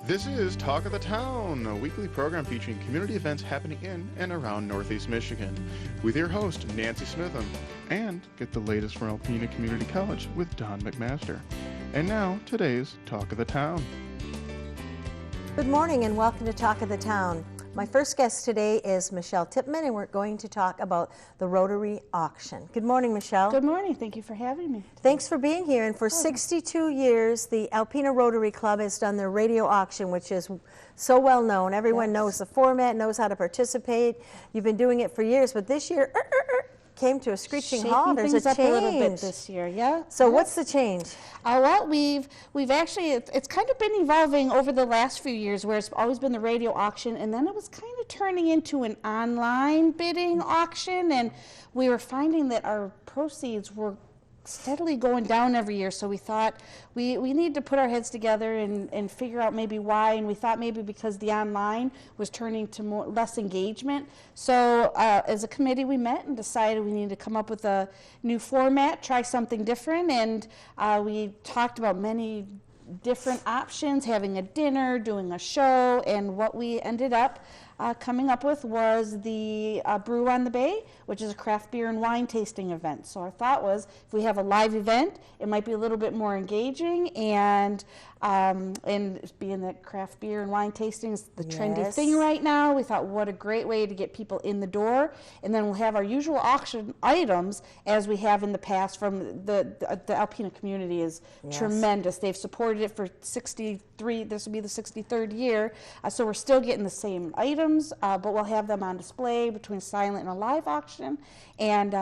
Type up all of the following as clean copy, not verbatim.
This is Talk of the Town, a weekly program featuring community events happening in and around Northeast Michigan, with your host, Nancy Smitham, and get the latest from Alpena Community College with Don McMaster. And now, today's Talk of the Town. Good morning and welcome to Talk of the Town. My first guest today is Michelle Tipman, and we're going to talk about the Rotary auction. Good morning, Michelle. Good morning. Thank you for having me. Thanks for being here. And for 62 years, the Alpena Rotary Club has done their radio auction, which is so well known. Everyone knows the format, knows how to participate. You've been doing it for years, but this year came to a screeching halt. There's a change. Up a little bit this year, yeah. So what's the change? Well, we've actually, it's kind of been evolving over the last few years, where it's always been the radio auction, and then it was kind of turning into an online bidding auction, and we were finding that our proceeds were steadily going down every year. So we thought we need to put our heads together and figure out maybe why, and we thought maybe because the online was turning to less engagement. So as a committee, we met and decided we needed to come up with a new format, try something different, and we talked about many different options, having a dinner, doing a show, and what we ended up coming up with was the Brew on the Bay, which is a craft beer and wine tasting event. So our thought was, if we have a live event, it might be a little bit more engaging, and being that craft beer and wine tasting is the trendy thing right now, we thought, what a great way to get people in the door. And then we'll have our usual auction items as we have in the past from the Alpena community is tremendous. They've supported it for 63, this will be the 63rd year, so we're still getting the same items, but we'll have them on display between silent and a live auction. And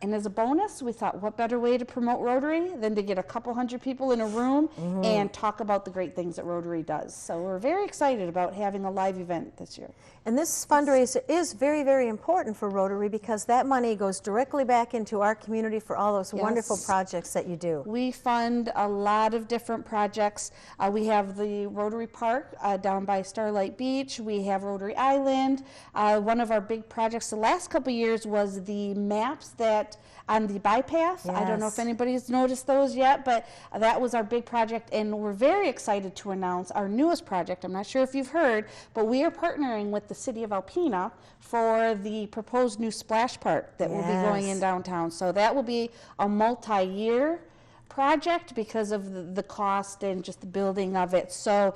as a bonus, we thought, what better way to promote Rotary than to get a couple hundred people in a room and talk about the great things that Rotary does. So we're very excited about having a live event this year. And this fundraiser is very, very important for Rotary because that money goes directly back into our community for all those wonderful projects that you do. We fund a lot of different projects. We have the Rotary Park down by Starlight Beach. We have Rotary Island. One of our big projects the last couple years was the maps that on the bypass. I don't know if anybody's noticed those yet, but that was our big project, and we're very excited to announce our newest project. I'm not sure if you've heard, but we are partnering with the City of Alpena for the proposed new splash park that will be going in downtown. So that will be a multi-year project because of the cost and just the building of it. So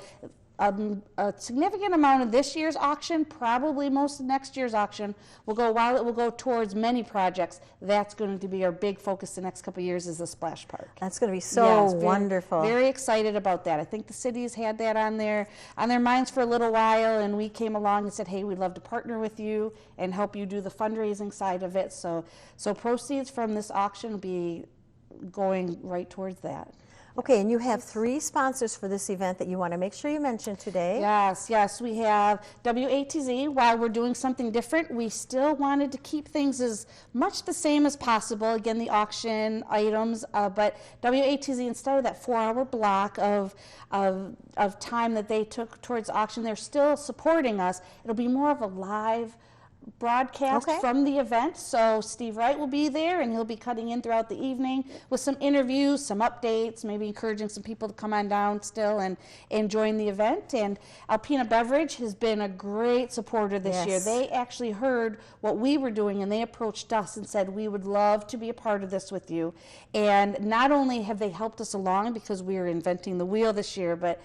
a significant amount of this year's auction, probably most of next year's auction, will go, while it will go towards many projects, that's going to be our big focus the next couple of years is the splash park. That's going to be so wonderful. Very excited about that. I think the city's had that on their minds for a little while, and we came along and said, hey, we'd love to partner with you and help you do the fundraising side of it. So proceeds from this auction will be going right towards that. Okay, and you have 3 sponsors for this event that you want to make sure you mention today. Yes, we have WATZ. While we're doing something different, we still wanted to keep things as much the same as possible. Again, the auction items, but WATZ, instead of that 4-hour block of time that they took towards the auction, they're still supporting us. It'll be more of a live broadcast from the event. So Steve Wright will be there, and he'll be cutting in throughout the evening with some interviews, some updates, maybe encouraging some people to come on down still and join the event. And Alpena Beverage has been a great supporter this year. They actually heard what we were doing, and they approached us and said, we would love to be a part of this with you. And not only have they helped us along because we are inventing the wheel this year, but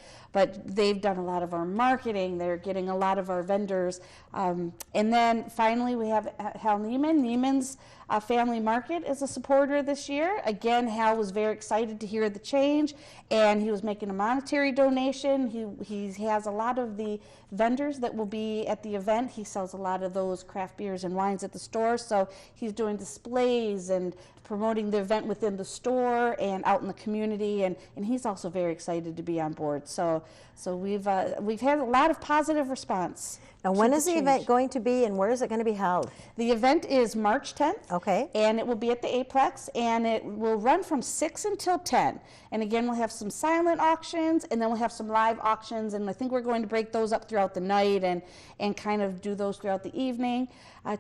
they've done a lot of our marketing. They're getting a lot of our vendors. And then finally, we have Hal Neiman. Neiman's Family Market is a supporter this year. Again, Hal was very excited to hear the change, and he was making a monetary donation. He has a lot of the vendors that will be at the event. He sells a lot of those craft beers and wines at the store, so he's doing displays and promoting the event within the store and out in the community, and he's also very excited to be on board. So we've had a lot of positive response. Now, when is the event going to be, and where is it going to be held? The event is March 10th. Okay. And it will be at the Aplex, and it will run from 6 until 10. And again, we'll have some silent auctions, and then we'll have some live auctions, and I think we're going to break those up throughout the night and kind of do those throughout the evening.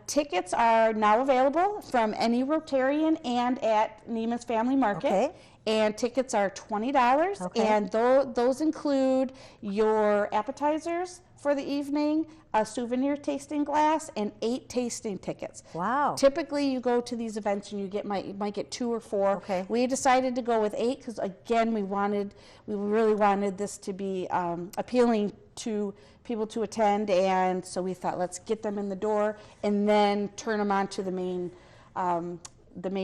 Tickets are now available from any Rotarian and at Neiman's Family Market. Okay. and tickets are $20. Okay. And those include your appetizers for the evening, a souvenir tasting glass, and 8 tasting tickets. Wow. Typically, you go to these events and you might get 2 or 4. Okay. We decided to go with 8 because, again, we really wanted this to be appealing to people to attend, and so we thought, let's get them in the door and then turn them on to the main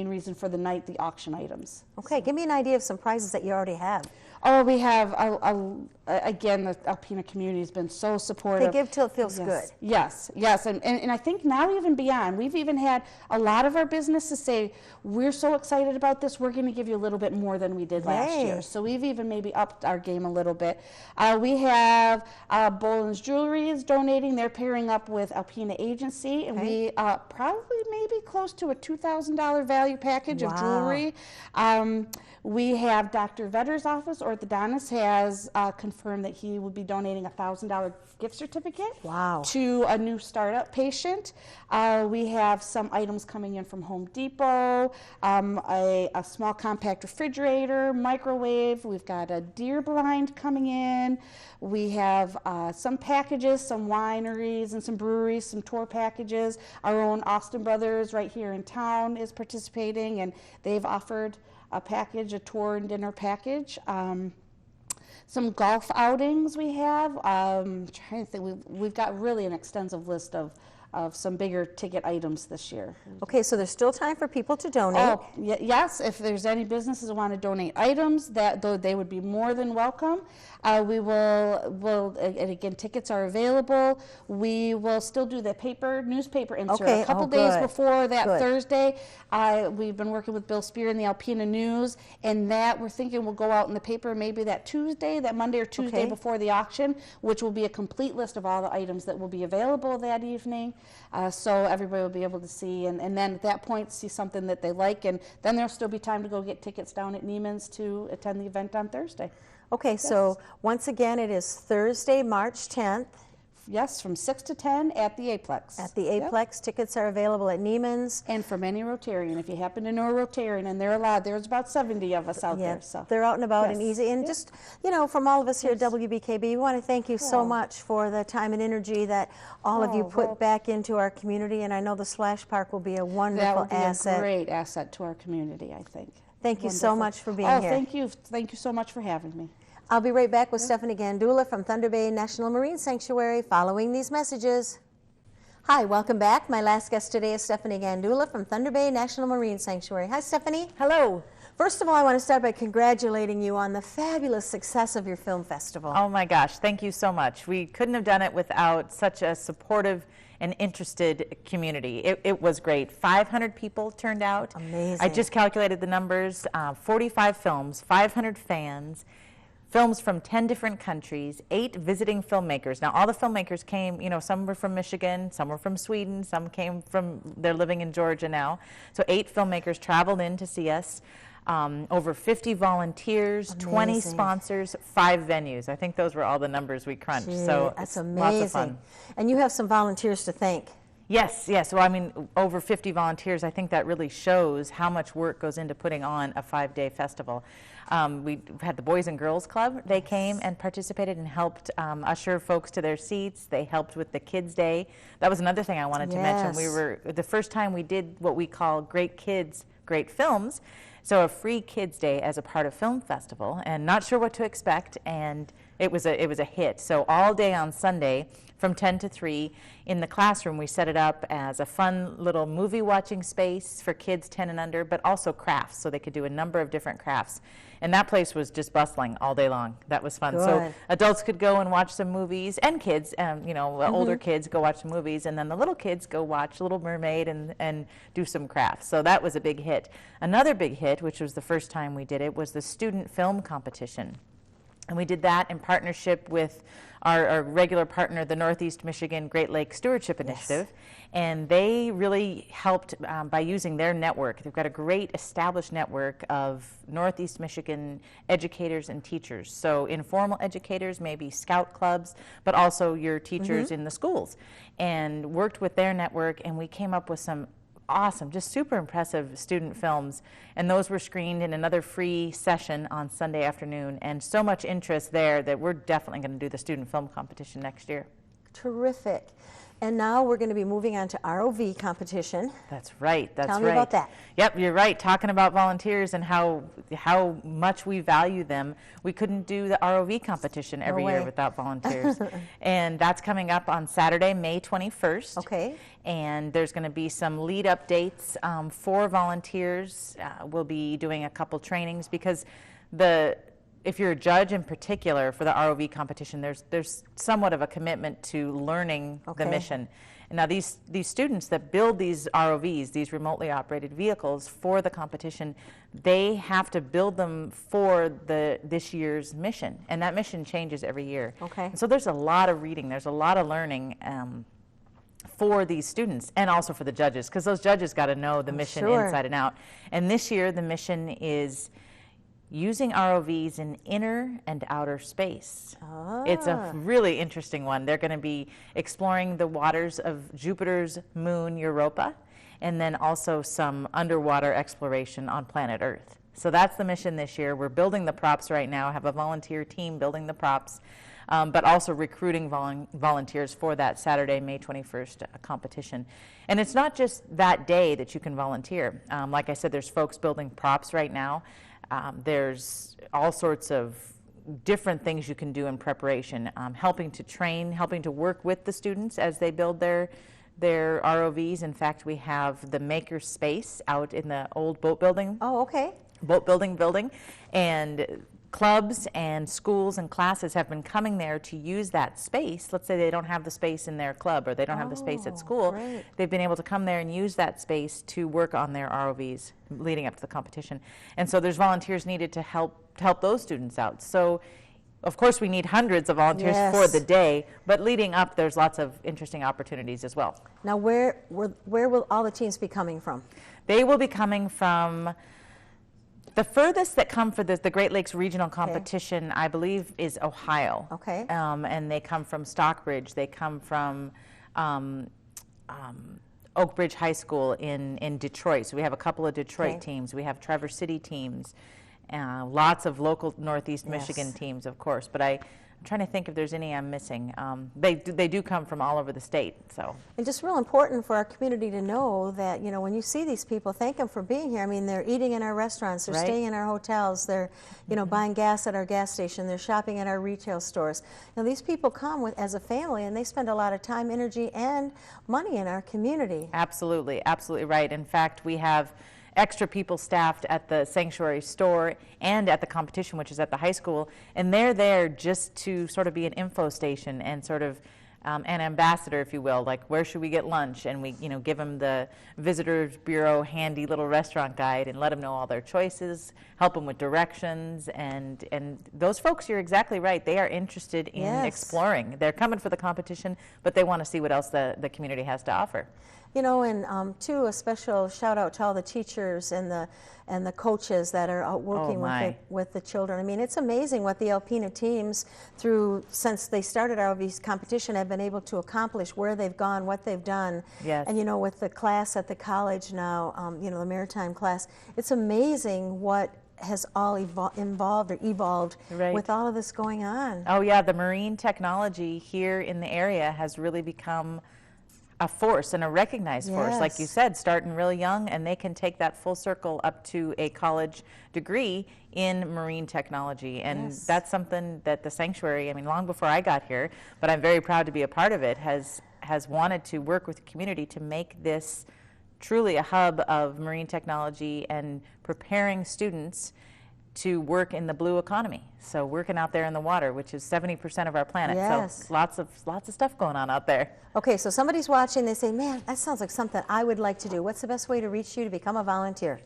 reason for the night, the auction items. Okay, give me an idea of some prizes that you already have. Oh, we have, again, the Alpena community has been so supportive. They give till it feels Yes. good. Yes, and I think now even beyond, we've even had a lot of our businesses say, we're so excited about this, we're going to give you a little bit more than we did last Yay. year. So we've even maybe upped our game a little bit. We have Boland's Jewelry is donating. They're pairing up with Alpena Agency, and we probably maybe close to a $2,000 value package of Wow. jewelry. We have Dr. Vedder's office, orthodontist, has confirmed that he will be donating a $1,000 gift certificate Wow. to a new startup patient. We have some items coming in from Home Depot, a small compact refrigerator, microwave. We've got a deer blind coming in. We have some packages, some wineries and some breweries, some tour packages. Our own Austin Brothers right here in town is participating, and they've offered a package, a tour and dinner package. Some golf outings we have. Trying to think, we've got really an extensive list of some bigger ticket items this year. Okay, so there's still time for people to donate. Oh, yes, if there's any businesses that want to donate items, they would be more than welcome. And again, tickets are available. We will still do the newspaper insert. Okay, A couple oh, days good. before that Good. Thursday, we've been working with Bill Spear in the Alpena News, and that we're thinking will go out in the paper maybe that Monday or Tuesday Okay. before the auction, which will be a complete list of all the items that will be available that evening. So everybody will be able to see, and then at that point see something that they like, and then there'll still be time to go get tickets down at Neiman's to attend the event on Thursday. Okay, so once again, it is Thursday, March 10th Yes, from 6 to 10 at the Aplex. at the Yep. Aplex. Tickets are available at Neiman's. And from any Rotarian, if you happen to know a Rotarian, and they're allowed, there's about 70 of us out there. So They're out and about and Yes. easy. And Yep. just, from all of us here at WBKB, we want to thank you so Oh. much for the time and energy that all of you Oh, put well- back into our community. And I know the Splash Park will be a that wonderful would be asset. a great asset to our community, I think. Thank you so Wonderful. much for being Oh, here. thank you. Thank you so much for having me. I'll be right back with Stephanie Gandula from Thunder Bay National Marine Sanctuary following these messages. Hi, welcome back. My last guest today is Stephanie Gandula from Thunder Bay National Marine Sanctuary. Hi, Stephanie. Hello. First of all, I want to start by congratulating you on the fabulous success of your film festival. Oh my gosh, thank you so much. We couldn't have done it without such a supportive and interested community. It was great. 500 people turned out. Amazing. I just calculated the numbers, 45 films, 500 fans, films from 10 different countries, 8 visiting filmmakers. Now, all the filmmakers came, some were from Michigan, some were from Sweden, some came from, they're living in Georgia now. So 8 filmmakers traveled in to see us. Over 50 volunteers, 20 Amazing. sponsors, 5 venues. I think those were all the numbers we crunched. Gee, So that's it's amazing. lots of fun. And you have some volunteers to thank. Yes. Well, I mean, over 50 volunteers. I think that really shows how much work goes into putting on a 5-day festival. We had the Boys and Girls Club. They came and participated and helped usher folks to their seats. They helped with the Kids Day. That was another thing I wanted to mention. We Yes. were the first time we did what we call Great Kids, Great Films. So a free Kids Day as a part of Film Festival, and not sure what to expect, and it was a hit. So all day on Sunday from 10 to 3 in the classroom, we set it up as a fun little movie watching space for kids 10 and under, but also crafts, so they could do a number of different crafts. And that place was just bustling all day long. That was fun. So Good. adults could go and watch some movies, and kids, older kids go watch some movies, and then the little kids go watch Little Mermaid and do some crafts. So that was a big hit. Another big hit, which was the first time we did it, was the student film competition. And we did that in partnership with our regular partner, the Northeast Michigan Great Lakes Stewardship Initiative. And they really helped by using their network. They've got a great established network of Northeast Michigan educators and teachers. So informal educators, maybe scout clubs, but also your teachers in the schools. And worked with their network, and we came up with some awesome, just super impressive student films. And those were screened in another free session on Sunday afternoon. And so much interest there that we're definitely going to do the student film competition next year. Terrific. And now we're going to be moving on to ROV competition. That's right. That's Tell right. me about that. Yep, you're right. Talking about volunteers and how much we value them. We couldn't do the ROV competition every year way. without volunteers. And that's coming up on Saturday, May 21st. Okay. And there's going to be some lead updates for volunteers. We'll be doing a couple trainings because if you're a judge in particular for the ROV competition, there's somewhat of a commitment to learning the mission. And now these students that build these ROVs, these remotely operated vehicles for the competition, they have to build them for this year's mission. And that mission changes every year. Okay. And so there's a lot of reading, there's a lot of learning for these students and also for the judges, because those judges got to know the mission inside and out. And this year the mission is using ROVs in inner and outer space. It's a really interesting one. They're going to be exploring the waters of Jupiter's moon, Europa, and then also some underwater exploration on planet Earth. So that's the mission this year. We're building the props right now, have a volunteer team building the props, but also recruiting volunteers for that Saturday, May 21st competition. And it's not just that day that you can volunteer. Like I said, there's folks building props right now. There's all sorts of different things you can do in preparation, helping to train, helping to work with the students as they build their ROVs. In fact, we have the maker space out in the old boat building. Oh, okay. Boat building, and clubs and schools and classes have been coming there to use that space. Let's say they don't have the space in their club or they don't have the space at school. Great. They've been able to come there and use that space to work on their ROVs leading up to the competition. And so there's volunteers needed to help those students out. So of course we need hundreds of volunteers for the day, but leading up there's lots of interesting opportunities as well. Now where will all the teams be coming from? They will be coming from the furthest that come for the Great Lakes Regional Competition, I believe, is Ohio. Okay. And they come from Stockbridge. They come from Oak Ridge High School in Detroit. So we have a couple of Detroit teams. We have Traverse City teams. Lots of local Northeast Michigan teams, of course. But I'm trying to think if there's any I'm missing. They do come from all over the state. So. And just real important for our community to know that, you know, when you see these people, thank them for being here. I mean, they're eating in our restaurants, they're staying in our hotels, they're, you know, buying gas at our gas station, they're shopping at our retail stores. Now, these people come as a family, and they spend a lot of time, energy, and money in our community. Absolutely, absolutely right. In fact, we have extra people staffed at the sanctuary store and at the competition, which is at the high school, and they're there just to sort of be an info station and sort of an ambassador, if you will, like where should we get lunch, and we give them the Visitors Bureau handy little restaurant guide and let them know all their choices, help them with directions, and those folks, you're exactly right, they are interested in exploring. They're coming for the competition, but they want to see what else the community has to offer. You know, and too, a special shout out to all the teachers and the coaches that are out working with the children. I mean, it's amazing what the Alpena teams, since they started ROV's competition, have been able to accomplish, where they've gone, what they've done. Yes. And you know, with the class at the college now, you know, the maritime class, it's amazing what has all evolved with all of this going on. Oh yeah, the marine technology here in the area has really become a force and a recognized force, like you said, starting really young, and they can take that full circle up to a college degree in marine technology. And that's something that the sanctuary, I mean, long before I got here, but I'm very proud to be a part of it, has wanted to work with the community to make this truly a hub of marine technology and preparing students to work in the blue economy. So working out there in the water, which is 70% of our planet. So lots of stuff going on out there. Okay, so somebody's watching, they say, man, that sounds like something I would like to do. What's the best way to reach you to become a volunteer?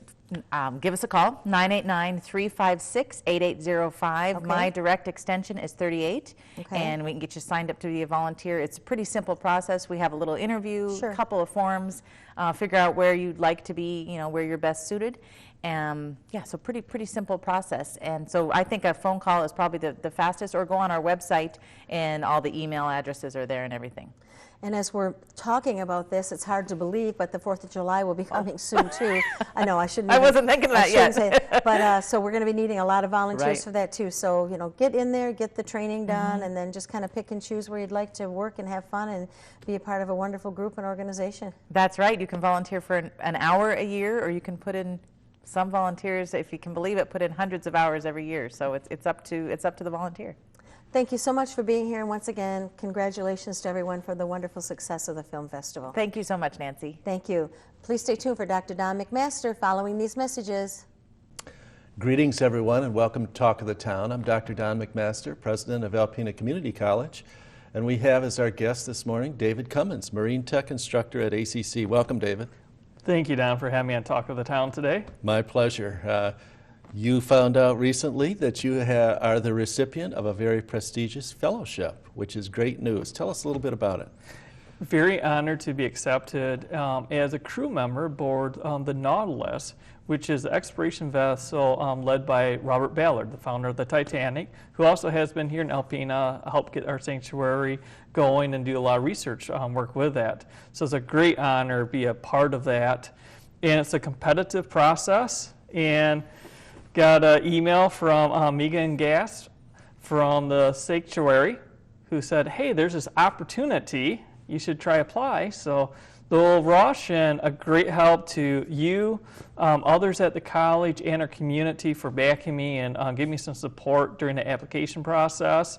Give us a call, 989-356-8805. Okay. My direct extension is 38, Okay. and we can get you signed up to be a volunteer. It's a pretty simple process. We have a little interview, a couple of forms, figure out where you'd like to be, where you're best suited. Yeah, so pretty simple process. And so I think a phone call is probably the fastest, or go on our website and all the email addresses are there and everything. And as we're talking about this, it's hard to believe, but the 4th of July will be coming soon too. I know I shouldn't. I wasn't thinking that yet. But so we're going to be needing a lot of volunteers Right. for that too. So get in there, get the training done, and then just kind of pick and choose where you'd like to work and have fun and be a part of a wonderful group and organization. That's right. You can volunteer for an hour a year, or you can put in, some volunteers, if you can believe it, put in hundreds of hours every year. So it's up to the volunteer. Thank you so much for being here, and once again, congratulations to everyone for the wonderful success of the film festival. Thank you so much, Nancy. Thank you. Please stay tuned for Dr. Don McMaster following these messages. Greetings, everyone, and welcome to Talk of the Town. I'm Dr. Don McMaster, president of Alpena Community College, and we have as our guest this morning David Cummins, Marine Tech instructor at ACC. Welcome, David. Thank you, Don, for having me on Talk of the Town today. My pleasure. You found out recently that you are the recipient of a very prestigious fellowship, which is great news. Tell us a little bit about it. Very honored to be accepted as a crew member aboard the Nautilus, which is the exploration vessel led by Robert Ballard, the founder of the Titanic, who also has been here in Alpena, helped get our sanctuary going and do a lot of research work with that. So it's a great honor to be a part of that. And it's a competitive process. And got an email from Megan Gass from the sanctuary who said, hey, there's this opportunity. You should try apply. So the little rush, and a great help to you, others at the college, and our community for backing me and giving me some support during the application process.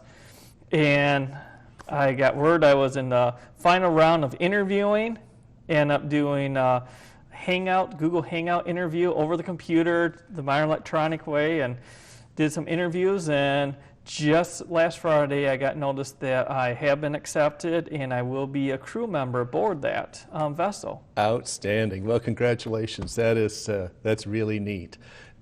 And I got word I was in the final round of interviewing, ended up doing Google Hangout interview over the computer, the modern electronic way, and did some interviews. And just last Friday, I got notice that I have been accepted and I will be a crew member aboard that vessel. Outstanding. Well, congratulations. That's really neat.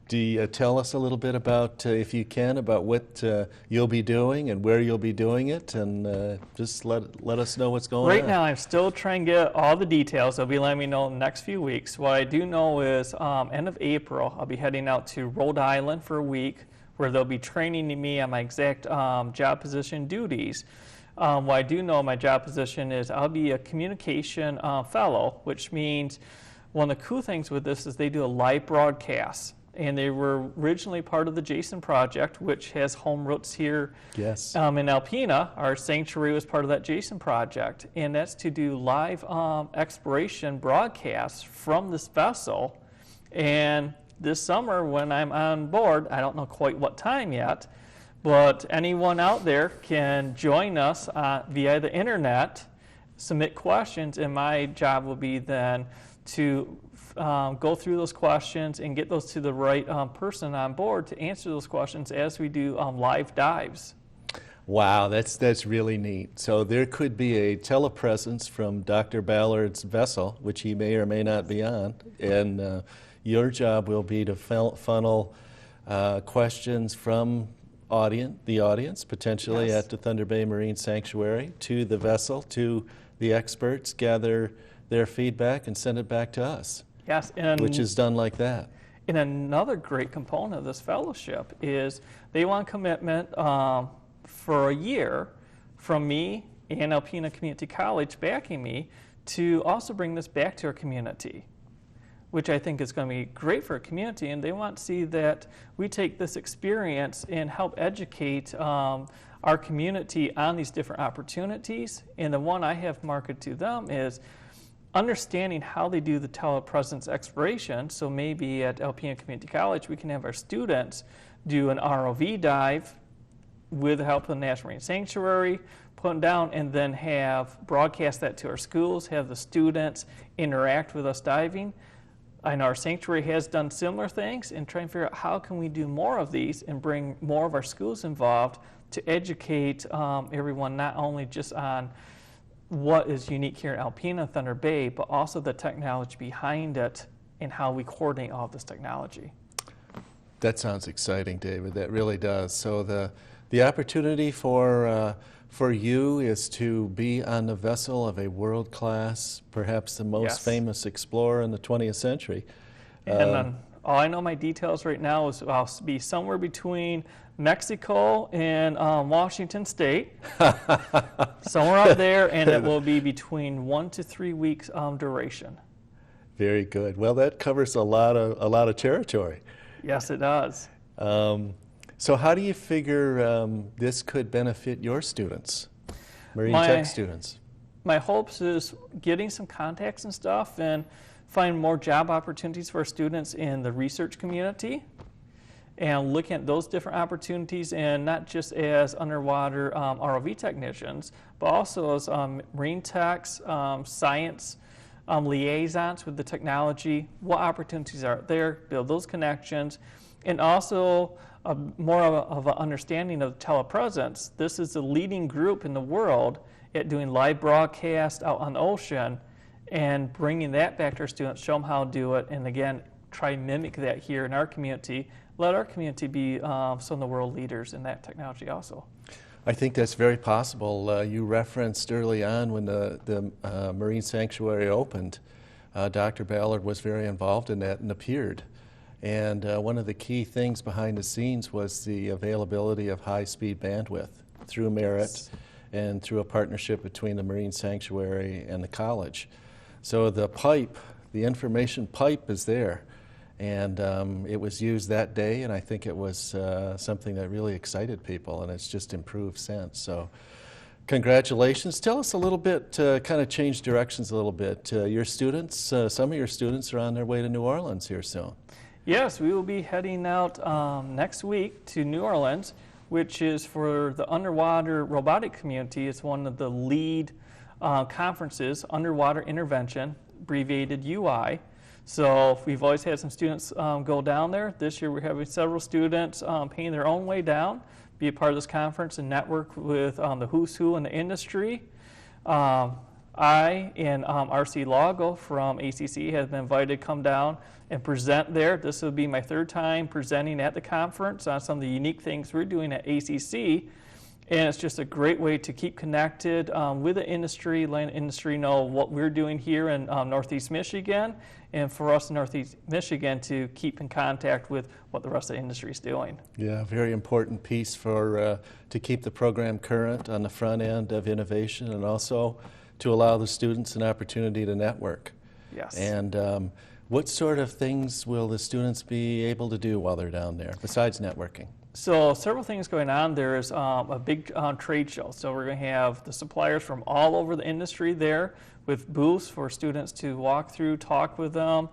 Do you tell us a little bit about, if you can, about what you'll be doing and where you'll be doing it, and just let us know what's going on. Right now, I'm still trying to get all the details. They'll be letting me know in the next few weeks. What I do know is end of April, I'll be heading out to Rhode Island for a week, where they'll be training me on my exact job position duties. What I do know my job position is I'll be a communication fellow, which means one of the cool things with this is they do a live broadcast. And they were originally part of the Jason Project, which has home roots here Yes. in Alpena. Our sanctuary was part of that Jason Project. And that's to do live exploration broadcasts from this vessel. And this summer when I'm on board, I don't know quite what time yet, but anyone out there can join us via the internet, submit questions, and my job will be then to go through those questions and get those to the right person on board to answer those questions as we do live dives. Wow, that's really neat. So there could be a telepresence from Dr. Ballard's vessel, which he may or may not be on, and your job will be to funnel questions from the audience, potentially Yes. at the Thunder Bay Marine Sanctuary, to the vessel, to the experts, gather their feedback and send it back to us. Yes, and Which is done like that. And another great component of this fellowship is they want commitment for a year from me and Alpena Community College backing me to also bring this back to our community, which I think is going to be great for our community. And they want to see that we take this experience and help educate our community on these different opportunities. And the one I have marketed to them is understanding how they do the telepresence exploration. So maybe at Alpena Community College, we can have our students do an ROV dive with the help of the National Marine Sanctuary, put them down, and then have broadcast that to our schools, have the students interact with us diving. I know our sanctuary has done similar things, and try and figure out how can we do more of these and bring more of our schools involved to educate everyone, not only just on what is unique here in Alpena, Thunder Bay, but also the technology behind it and how we coordinate all of this technology. That sounds exciting, David. That really does. So the opportunity for you is to be on the vessel of a world-class, perhaps the most Yes. famous explorer in the 20th century. And then All I know my details right now is I'll be somewhere between Mexico and Washington State, somewhere out there, and it will be between 1 to 3 weeks duration. Very good. Well, that covers a lot of territory. Yes, it does. So how do you figure this could benefit your students, Marine Tech students? My hopes is getting some contacts and stuff and find more job opportunities for students in the research community and looking at those different opportunities, and not just as underwater ROV technicians, but also as marine techs, science liaisons with the technology. What opportunities are there? Build those connections, and also more of an understanding of telepresence. This is the leading group in the world at doing live broadcast out on the ocean, and bringing that back to our students, show them how to do it, and again, try and mimic that here in our community. Let our community be some of the world leaders in that technology also. I think that's very possible. You referenced early on when the Marine Sanctuary opened, Dr. Ballard was very involved in that and appeared. And one of the key things behind the scenes was the availability of high-speed bandwidth through Merit and through a partnership between the Marine Sanctuary and the college. So the pipe, the information pipe is there. And it was used that day, and I think it was something that really excited people, and it's just improved since. So congratulations. Tell us a little bit, kind of change directions a little bit. Your students, some of your students are on their way to New Orleans here soon. Yes, we will be heading out next week to New Orleans, which is for the underwater robotic community. It's one of the lead conferences, Underwater Intervention, abbreviated UI. So we've always had some students go down there. This year we're having several students paying their own way down, be a part of this conference and network with the who's who in the industry. I and RC Lago from ACC has been invited to come down and present there. This will be my third time presenting at the conference on some of the unique things we're doing at ACC. And it's just a great way to keep connected with the industry, letting the industry know what we're doing here in Northeast Michigan, and for us in Northeast Michigan to keep in contact with what the rest of the industry is doing. Yeah, very important piece for to keep the program current on the front end of innovation, and also to allow the students an opportunity to network. Yes. And what sort of things will the students be able to do while they're down there, besides networking? So several things going on. There is a big trade show. So we're going to have the suppliers from all over the industry there with booths for students to walk through, talk with them,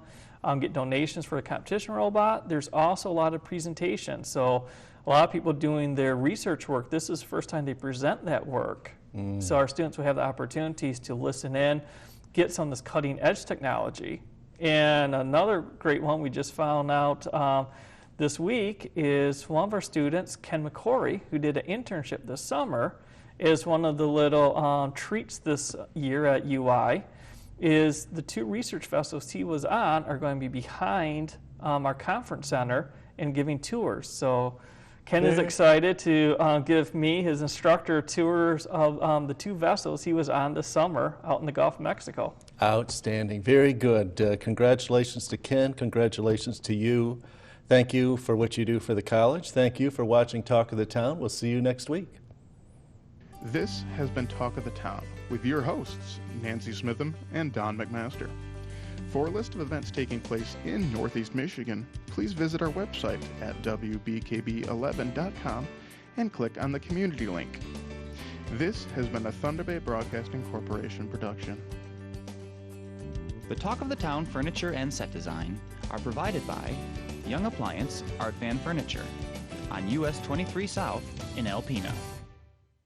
get donations for the competition robot. There's also a lot of presentations. So a lot of people doing their research work, this is the first time they present that work. So our students will have the opportunities to listen in, get some of this cutting edge technology. And another great one we just found out this week is one of our students, Ken McCory, who did an internship this summer, is one of the little treats this year at UI, is the 2 research vessels he was on are going to be behind our conference center and giving tours. So Ken is excited to give me, his instructor, tours of the 2 vessels he was on this summer out in the Gulf of Mexico. Outstanding. Very good. Congratulations to Ken. Congratulations to you. Thank you for what you do for the college. Thank you for watching Talk of the Town. We'll see you next week. This has been Talk of the Town with your hosts, Nancy Smitham and Don McMaster. For a list of events taking place in Northeast Michigan, please visit our website at wbkb11.com and click on the community link. This has been a Thunder Bay Broadcasting Corporation production. The Talk of the Town furniture and set design are provided by Young Appliance Art Van Furniture on US 23 South in Alpena.